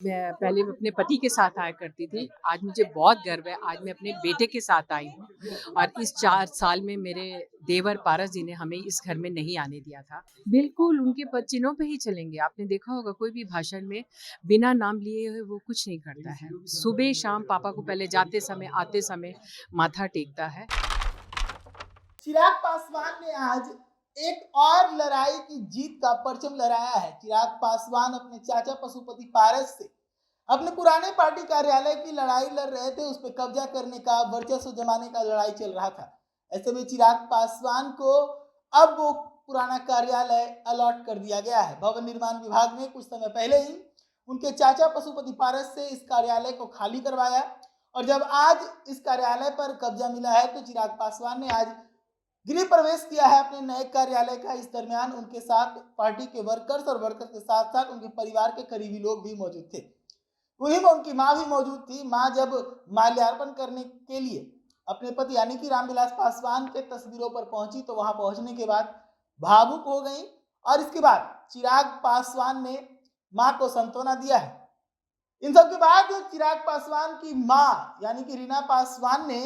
मैं पहले अपने पति के साथ आया करती थी, आज मुझे बहुत गर्व है, आज मैं अपने बेटे के साथ आई हूँ और इस 4 साल में मेरे देवर पारस जी ने हमें इस घर में नहीं आने दिया था। बिल्कुल, उनके पद चिन्हों पे ही चलेंगे, आपने देखा होगा कोई भी भाषण में बिना नाम लिए हुए वो कुछ नहीं करता है। सुबह-शाम पापा को पहले जाते समय, आते समय माथा टेकता है। चिराग पासवान ने आज एक और लड़ाई की जीत का परचम लहराया है। चिराग पासवान अपने चाचा पशुपति पारस से अपने पुराने पार्टी कार्यालय की लड़ाई लड़ रहे थे, उस पर कब्जा करने का, वर्चस्व जमाने का लड़ाई चल रहा था। ऐसे में चिराग पासवान को अब वो पुराना कार्यालय अलॉट कर दिया गया है। भवन निर्माण विभाग ने कुछ समय पहले ही उनके चाचा पशुपति पारस से इस कार्यालय को खाली करवाया और जब आज इस कार्यालय पर कब्जा मिला है तो चिराग पासवान ने आज गृह प्रवेश किया है अपने नए कार्यालय का। इस दरमियान उनके साथ पार्टी के वर्कर्स और वर्कर्स के साथ साथ उनके परिवार के करीबी लोग भी मौजूद थे। उन्हीं में उनकी मां भी मौजूद थी। मां जब माल्यार्पण करने के लिए अपने पति यानी कि रामविलास पासवान के तस्वीरों पर पहुंची तो वहां पहुंचने के बाद भावुक हो गई और इसके बाद चिराग पासवान ने मां को सांत्वना दिया है। इन सब के बाद चिराग पासवान की मां यानी कि रीना पासवान ने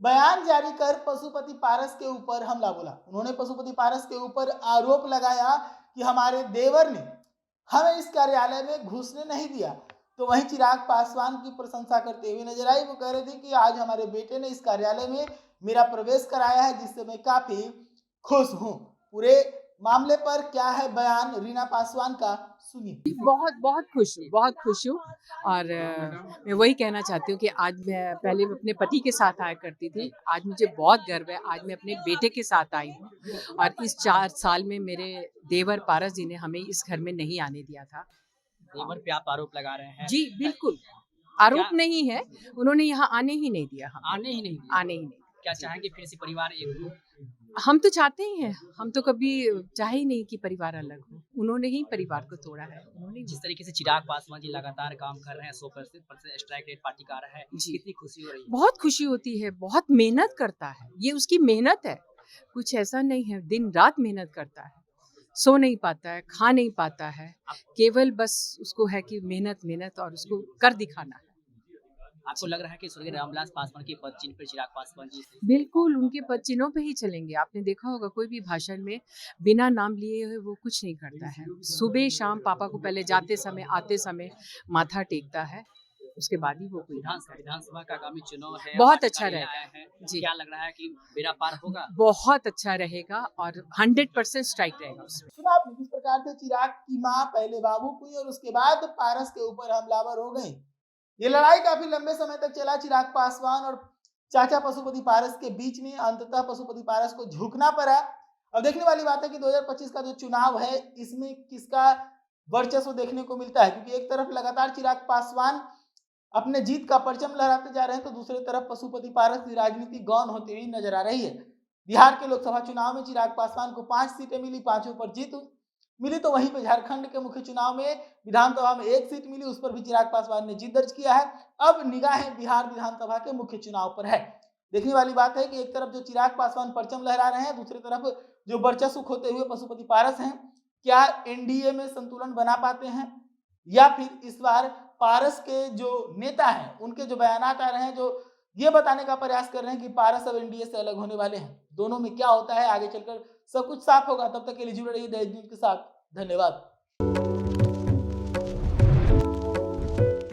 बयान जारी कर पशुपति पारस के ऊपर हमला बोला। उन्होंने पशुपति पारस के ऊपर आरोप लगाया कि हमारे देवर ने हमें इस कार्यालय में घुसने नहीं दिया। तो वहीं चिराग पासवान की प्रशंसा करते हुए नजर आई। वो कह रहे थे कि आज हमारे बेटे ने इस कार्यालय में मेरा प्रवेश कराया है, जिससे मैं काफी खुश हूं। पूरे मामले पर क्या है बयान रीना पासवान का, सुनिए। बहुत खुश हूँ और मैं वही कहना चाहती हूँ कि आज मैं पहले अपने पति के साथ आया करती थी, आज मुझे बहुत गर्व है, आज मैं अपने बेटे के साथ आई हूँ और इस 4 साल में मेरे देवर पारस जी ने हमें इस घर में नहीं आने दिया था। देवर पे आप आरोप लगा रहे हैं। जी, बिल्कुल, आरोप नहीं है, उन्होंने यहाँ आने ही नहीं दिया हमें, आने ही नहीं दिया। आने ही नहीं दिया। क्या चाहेंगे फिर से परिवार एक हो? हम तो चाहते ही हैं, हम तो कभी चाहे ही नहीं कि परिवार अलग हो, उन्होंने ही परिवार को तोड़ा है, उन्होंने जिस तरीके से चिराग पासवान जी लगातार काम कर रहे हैं, 100% स्ट्राइक रेट पार्टी का आ रहा है, जी। कितनी खुशी हो रही है? बहुत खुशी होती है, बहुत मेहनत करता है, ये उसकी मेहनत है, कुछ ऐसा नहीं है, दिन-रात मेहनत करता है, सो नहीं पाता है, खा नहीं पाता है, केवल बस उसको है कि मेहनत और उसको कर दिखाना है। आपको लग रहा है कि स्वर्गीय रामविलास पासवान के पद चिन्ह पर चिराग पासवान जी बिल्कुल, उनके पद चिन्हों पे ही चलेंगे, आपने देखा होगा कोई भी भाषण में बिना नाम लिए हुए वो कुछ नहीं करता है। सुबह-शाम पापा को पहले जाते समय, आते समय माथा टेकता है, उसके बाद ही वो कोई काम करता है। विधानसभा का आगामी चुनाव है, बहुत आप अच्छा कार्यालय रहेगा। आए हैं, जी। क्या लग रहा है कि बेड़ा पार होगा? बहुत अच्छा रहेगा और 100% स्ट्राइक रहेगा उसमें। सुना आपने किस प्रकार से चिराग की मां पहले भावुक हुई और उसके बाद पारस के ऊपर हमलावर हो गई। ये लड़ाई काफी लंबे समय तक चला, चिराग पासवान और चाचा पशुपति पारस के बीच में। अंततः पशुपति पारस को झुकना पड़ा। अब देखने वाली बात है कि 2025 का जो चुनाव है इसमें किसका वर्चस्व देखने को मिलता है, क्योंकि एक तरफ लगातार चिराग पासवान अपने जीत का परचम लहराते जा रहे हैं तो दूसरी तरफ पशुपति पारस की राजनीति गौन होती हुई नजर आ रही है। बिहार के लोकसभा चुनाव में चिराग पासवान को 5 सीटें मिली, 5 पर जीत मिली। तो वहीं पे झारखंड के मुख्य चुनाव में विधानसभा में 1 सीट मिली, उस पर भी चिराग पासवान ने जीत दर्ज किया है। अब निगाहें बिहार विधानसभा के मुख्य चुनाव पर है। देखने वाली बात है कि एक तरफ जो चिराग पासवान परचम लहरा रहे हैं, दूसरी तरफ जो वर्चस्व खोते हुए पशुपति पारस हैं, क्या एनडीए में संतुलन बना पाते हैं या फिर इस बार पारस के जो नेता हैं उनके जो बयानात आ रहे हैं जो ये बताने का प्रयास कर रहे हैं कि पारस अब एनडीए से अलग होने वाले हैं। दोनों में क्या होता है आगे चलकर सब कुछ साफ होगा। तब तक के लिए जुड़े रहिए दैनिक न्यूज के साथ। धन्यवाद।